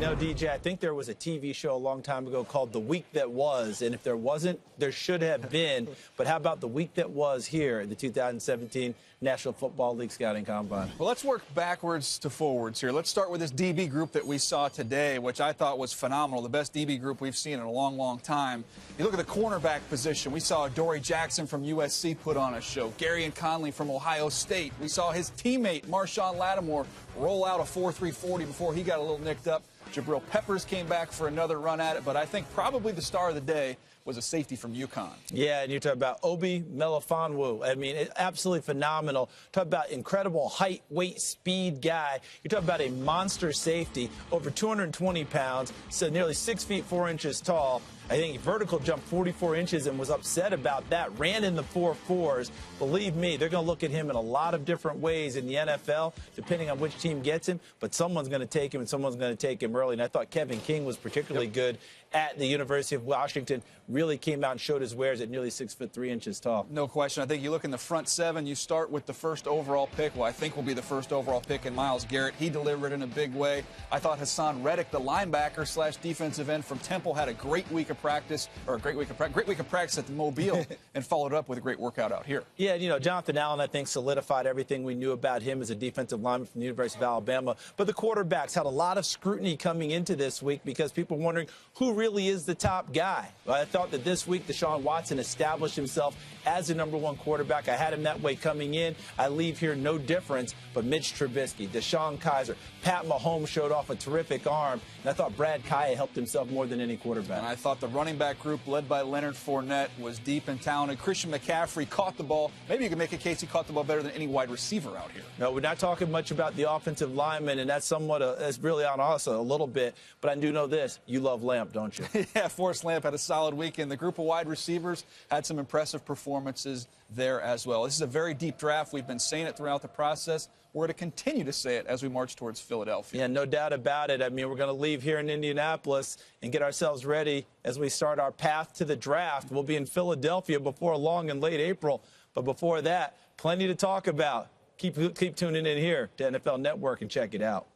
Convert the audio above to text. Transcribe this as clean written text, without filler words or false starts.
No, DJ, I think there was a TV show a long time ago called The Week That Was, and if there wasn't, there should have been. But how about the week that was here at the 2017 National Football League Scouting Combine? Well, let's work backwards to forwards here. Let's start with this DB group that we saw today, which I thought was phenomenal, the best DB group we've seen in a long, long time. You look at the cornerback position. We saw Dory Jackson from USC put on a show. Gary and Conley from Ohio State. We saw his teammate, Marshawn Lattimore, roll out a 4.3 40 before he got a little nicked up. Jabril Peppers came back for another run at it, but I think probably the star of the day was a safety from UConn. Yeah, and you're talking about Obi Melifonwu. I mean, absolutely phenomenal. Talk about incredible height, weight, speed guy. You're talking about a monster safety, over 220 pounds, so nearly 6 feet 4 inches tall. I think he vertical jumped 44 inches and was upset about that. Ran in the 4.4s. Believe me, they're going to look at him in a lot of different ways in the NFL, depending on which team gets him. But someone's going to take him, and someone's going to take him early. And I thought Kevin King was particularly good at the University of Washington. Really came out and showed his wares at nearly 6 foot 3 inches tall. No question. I think you look in the front seven, you start with the first overall pick. Well, I think will be the first overall pick in Myles Garrett. He delivered in a big way. I thought Hassan Reddick, the linebacker slash defensive end from Temple, had a great week of practice, or a great week of practice at the Mobile, and followed up with a great workout out here. Yeah, you know, Jonathan Allen, I think, solidified everything we knew about him as a defensive lineman from the University of Alabama. But the quarterbacks had a lot of scrutiny coming into this week because people were wondering who really is the top guy. Well, I thought that this week Deshaun Watson established himself as the #1 quarterback. I had him that way coming in. I leave here no difference. But Mitch Trubisky, Deshaun Kaiser, Pat Mahomes showed off a terrific arm. And I thought Brad Kaaya helped himself more than any quarterback. And I thought the running back group led by Leonard Fournette was deep and talented. Christian McCaffrey caught the ball. Maybe you can make a case he caught the ball better than any wide receiver out here. No, we're not talking much about the offensive linemen, and that's somewhat that's really on us a little bit. But I do know this. You love Lamp, don't you? Yeah, Forrest Lamp had a solid weekend. The group of wide receivers had some impressive performances there as well. This is a very deep draft. We've been saying it throughout the process. We're going to continue to say it as we march towards Philadelphia. Yeah, no doubt about it. I mean, we're going to leave here in Indianapolis and get ourselves ready as we start our path to the draft. We'll be in Philadelphia before long in late April. But before that, plenty to talk about. Keep tuning in here to NFL Network and check it out.